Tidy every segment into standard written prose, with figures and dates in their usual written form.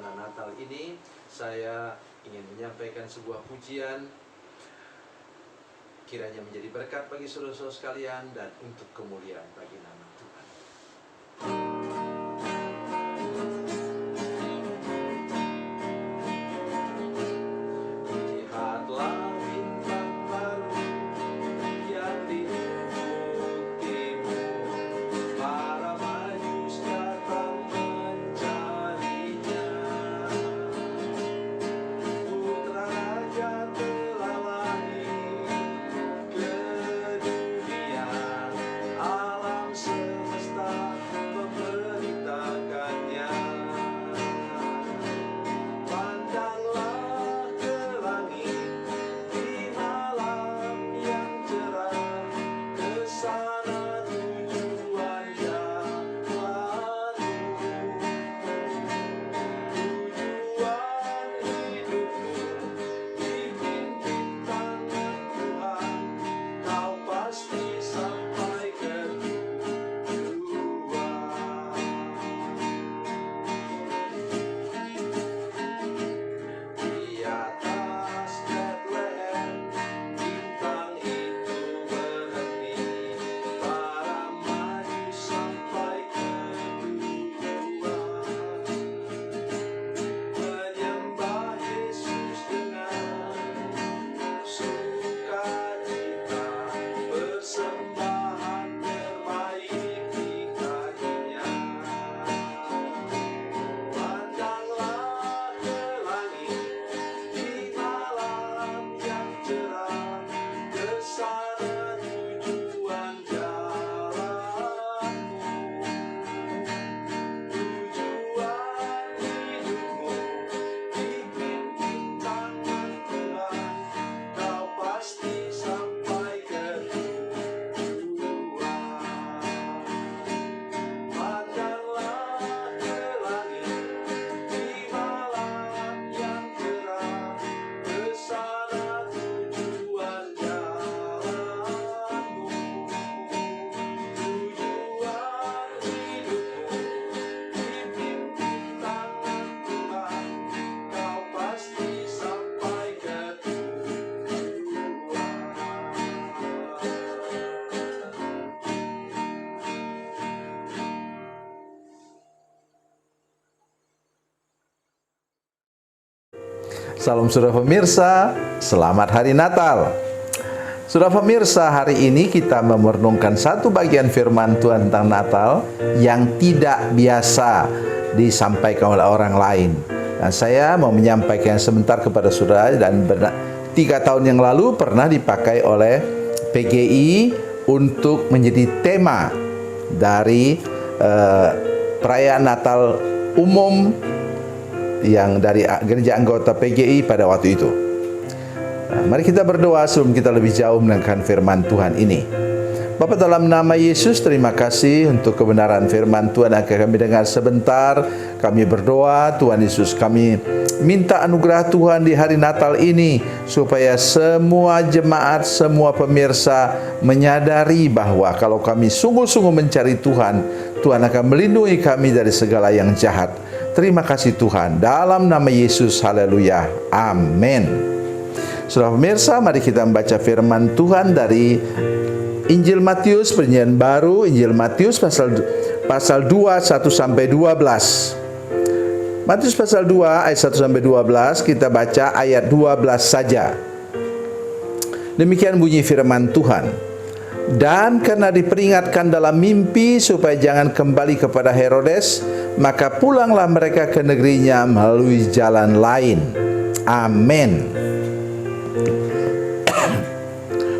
suasana Natal ini, saya ingin menyampaikan sebuah pujian kiranya menjadi berkat bagi saudara-saudara sekalian dan untuk kemuliaan bagi nama Tuhan. Lihatlah bintang baru yang di ufuk timur, para Majus datang mencarinya. Putra Raja telah lahir ke dunia, alam semesta memberitakannya. Pandanglah ke langit di malam yang cerah, ke sana tujuan jalanmu. Tujuan hidupmu dipimpin tangan Tuhan, kau pasti sampai ke tujuan. Di atas Bethlehem bintang itu berhenti, para Majus sampai ke tujuan. Menyembah Yesus dengan sukacita, persembahan terbaik dikasihnya. Pandanglah ke langit di malam yang cerah, ke sana tujuan jalanmu. Tujuan hidupmu dipimpin tangan Tuhan, kau pasti sampai ke tujuan. Pandanglah ke langit di malam yang cerah, ke sana tujuan jalanmu. Tujuan hidupmu dipimpin tangan Tuhan, kau pasti sampai ke tujuan. Salam saudara pemirsa, selamat hari Natal. Saudara pemirsa, hari ini kita merenungkan satu bagian firman Tuhan tentang Natal yang tidak biasa disampaikan oleh orang lain. Dan saya mau menyampaikan sebentar kepada saudara, dan 3 tahun yang lalu pernah dipakai oleh PGI untuk menjadi tema dari perayaan Natal umum yang dari gereja anggota PGI pada waktu itu. Nah, mari kita berdoa sebelum kita lebih jauh mendengarkan firman Tuhan ini. Bapa, dalam nama Yesus, terima kasih untuk kebenaran firman Tuhan yang akan kami dengar sebentar. Kami berdoa, Tuhan Yesus, kami minta anugerah Tuhan di hari Natal ini, supaya semua jemaat, semua pemirsa menyadari bahwa kalau kami sungguh-sungguh mencari Tuhan, Tuhan akan melindungi kami dari segala yang jahat. Terima kasih Tuhan, dalam nama Yesus, haleluya, amin. Saudara pemirsa, mari kita membaca firman Tuhan dari Injil Matius, perjanjian baru, Injil Matius pasal 2, 1-12. Matius pasal 2 ayat 1-12, kita baca ayat 12 saja. Demikian bunyi firman Tuhan. Dan karena diperingatkan dalam mimpi supaya jangan kembali kepada Herodes, maka pulanglah mereka ke negerinya melalui jalan lain. Amin.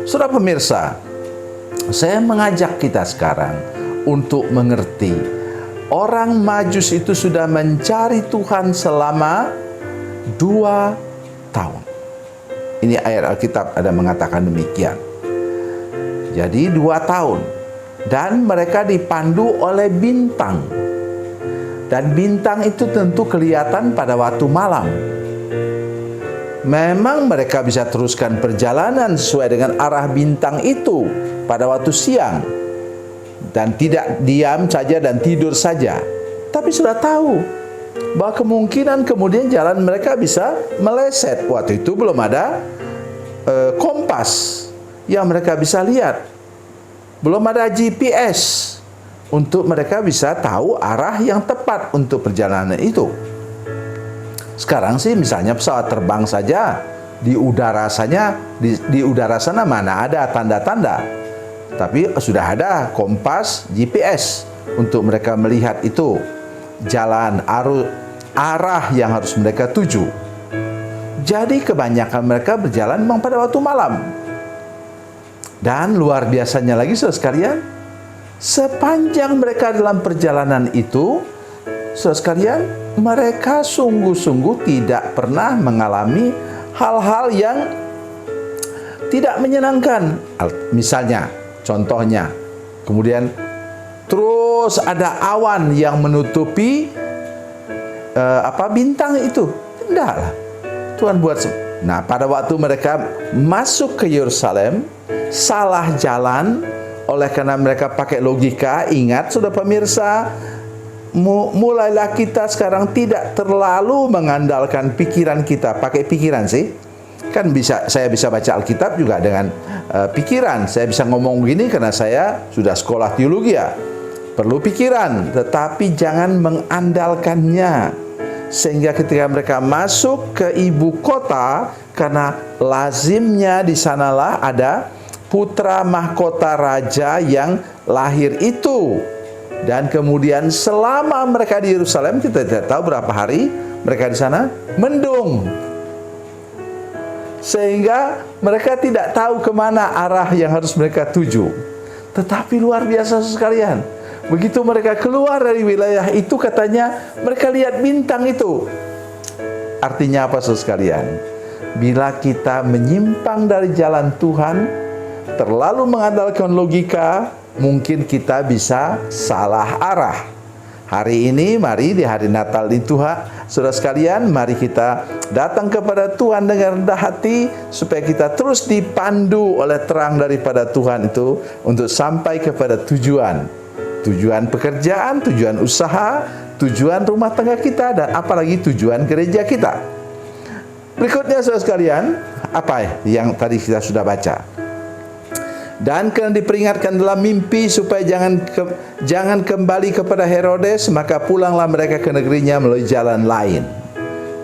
Saudara pemirsa, saya mengajak kita sekarang untuk mengerti, orang Majus itu sudah mencari Tuhan selama 2 tahun. Ini ayat Alkitab ada mengatakan demikian. Jadi 2 tahun. Dan mereka dipandu oleh bintang. Dan bintang itu tentu kelihatan pada waktu malam. Memang mereka bisa teruskan perjalanan sesuai dengan arah bintang itu pada waktu siang, dan tidak diam saja dan tidur saja. Tapi sudah tahu bahwa kemungkinan kemudian jalan mereka bisa meleset. Waktu itu belum ada kompas yang mereka bisa lihat, belum ada GPS untuk mereka bisa tahu arah yang tepat untuk perjalanan itu. Sekarang sih misalnya pesawat terbang saja, di udara saja, di udara sana mana ada tanda-tanda, tapi sudah ada kompas GPS untuk mereka melihat itu jalan arah yang harus mereka tuju. Jadi kebanyakan mereka berjalan memang pada waktu malam. Dan luar biasanya lagi saudara sekalian, sepanjang mereka dalam perjalanan itu, saudara sekalian, mereka sungguh-sungguh tidak pernah mengalami hal-hal yang tidak menyenangkan. Misalnya, contohnya, kemudian terus ada awan yang menutupi bintang itu. Tidak lah, Tuhan buat. Nah, pada waktu mereka masuk ke Yerusalem, salah jalan. Oleh karena mereka pakai logika. Ingat sudah pemirsa, mulailah kita sekarang tidak terlalu mengandalkan pikiran kita. Pakai pikiran sih, kan saya bisa baca Alkitab juga dengan pikiran. Saya bisa ngomong begini karena saya sudah sekolah teologi ya. Perlu pikiran, tetapi jangan mengandalkannya. Sehingga ketika mereka masuk ke ibu kota, karena lazimnya di sanalah ada putra mahkota raja yang lahir itu. Dan kemudian selama mereka di Yerusalem, kita tidak tahu berapa hari mereka di sana, mendung. Sehingga mereka tidak tahu kemana arah yang harus mereka tuju. Tetapi luar biasa sekalian, begitu mereka keluar dari wilayah itu, katanya mereka lihat bintang itu. Artinya apa saudara sekalian? Bila kita menyimpang dari jalan Tuhan, terlalu mengandalkan logika, mungkin kita bisa salah arah. Hari ini, mari di hari Natal ini Tuhan, saudara sekalian, mari kita datang kepada Tuhan dengan rendah hati, supaya kita terus dipandu oleh terang daripada Tuhan itu, untuk sampai kepada tujuan. Tujuan pekerjaan, tujuan usaha, tujuan rumah tangga kita, dan apalagi tujuan gereja kita. Berikutnya saudara sekalian, apa yang tadi kita sudah baca? Dan karena diperingatkan dalam mimpi supaya jangan kembali kepada Herodes, maka pulanglah mereka ke negerinya melalui jalan lain.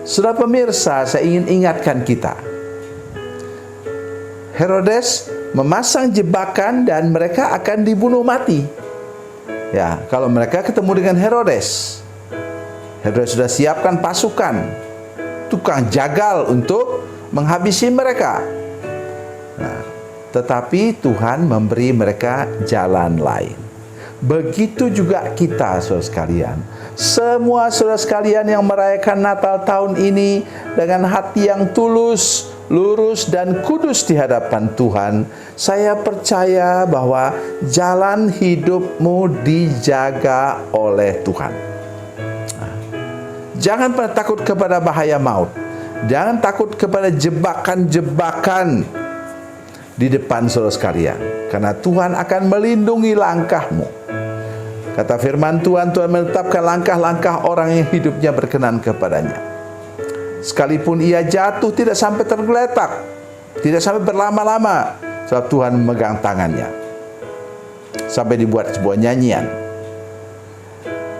Saudara pemirsa, saya ingin ingatkan kita, Herodes memasang jebakan dan mereka akan dibunuh mati. Ya, kalau mereka ketemu dengan Herodes sudah siapkan pasukan, tukang jagal untuk menghabisi mereka. Nah, tetapi Tuhan memberi mereka jalan lain. Begitu juga kita, saudara sekalian. Semua saudara sekalian yang merayakan Natal tahun ini dengan hati yang tulus, lurus, dan kudus di hadapan Tuhan, saya percaya bahwa jalan hidupmu dijaga oleh Tuhan. Jangan pernah takut kepada bahaya maut. Jangan takut kepada jebakan-jebakan di depan saudara sekalian, karena Tuhan akan melindungi langkahmu. Kata firman Tuhan, Tuhan menetapkan langkah-langkah orang yang hidupnya berkenan kepadanya. Sekalipun ia jatuh, tidak sampai tergeletak, tidak sampai berlama-lama, sebab Tuhan memegang tangannya. Sampai dibuat sebuah nyanyian.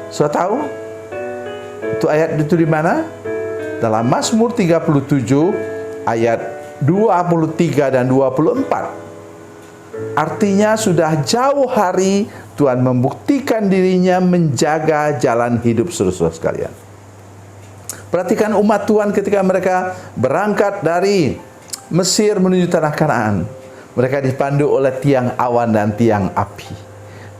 Sudah tahu itu ayat itu di mana? Dalam Mazmur 37 ayat 23 dan 24. Artinya sudah jauh hari Tuhan membuktikan dirinya menjaga jalan hidup saudara sekalian. Perhatikan umat Tuhan ketika mereka berangkat dari Mesir menuju tanah Kanaan. Mereka dipandu oleh tiang awan dan tiang api,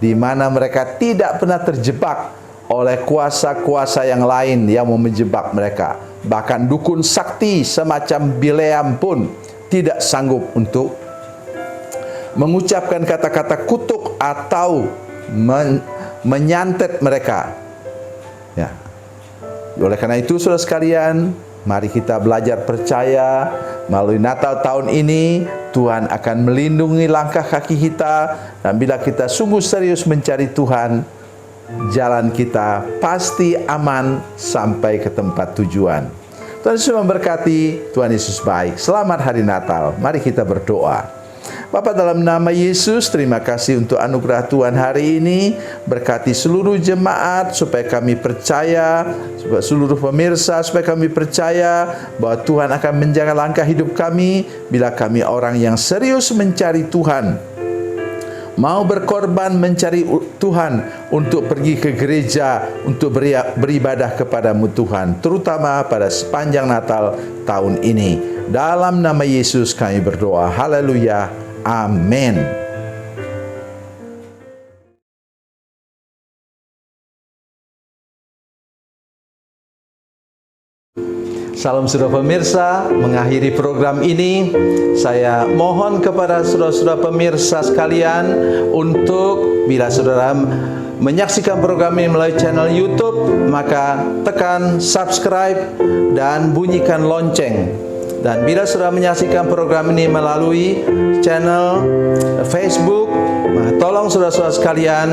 di mana mereka tidak pernah terjebak oleh kuasa-kuasa yang lain yang mau menjebak mereka. Bahkan dukun sakti semacam Bileam pun tidak sanggup untuk mengucapkan kata-kata kutuk atau menyantet mereka. Ya. Oleh karena itu saudara sekalian, mari kita belajar percaya melalui Natal tahun ini Tuhan akan melindungi langkah kaki kita, dan bila kita sungguh serius mencari Tuhan, jalan kita pasti aman sampai ke tempat tujuan. Tuhan Yesus memberkati, Tuhan Yesus baik. Selamat Hari Natal. Mari kita berdoa. Bapa, dalam nama Yesus, terima kasih untuk anugerah Tuhan hari ini. Berkati seluruh jemaat supaya kami percaya, seluruh pemirsa supaya kami percaya bahwa Tuhan akan menjaga langkah hidup kami bila kami orang yang serius mencari Tuhan, mau berkorban mencari Tuhan untuk pergi ke gereja untuk beribadah kepadamu Tuhan, terutama pada sepanjang Natal tahun ini. Dalam nama Yesus kami berdoa. Haleluya. Amin. Salam saudara pemirsa, mengakhiri program ini saya mohon kepada saudara-saudara pemirsa sekalian untuk bila saudara menyaksikan program ini melalui channel YouTube, maka tekan subscribe dan bunyikan lonceng. Dan bila saudara menyaksikan program ini melalui channel Facebook, tolong saudara-saudara sekalian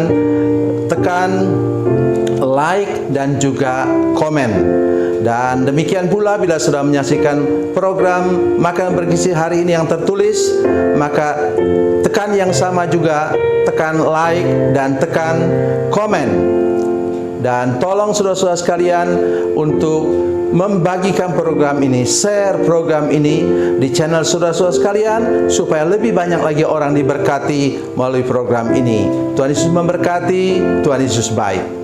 tekan like dan juga komen. Dan demikian pula bila sudah menyaksikan program Makan Bergizi hari ini yang tertulis, maka tekan yang sama juga, tekan like dan tekan komen. Dan tolong saudara-saudara sekalian untuk membagikan program ini, share program ini di channel saudara-saudara sekalian supaya lebih banyak lagi orang diberkati melalui program ini. Tuhan Yesus memberkati, Tuhan Yesus baik.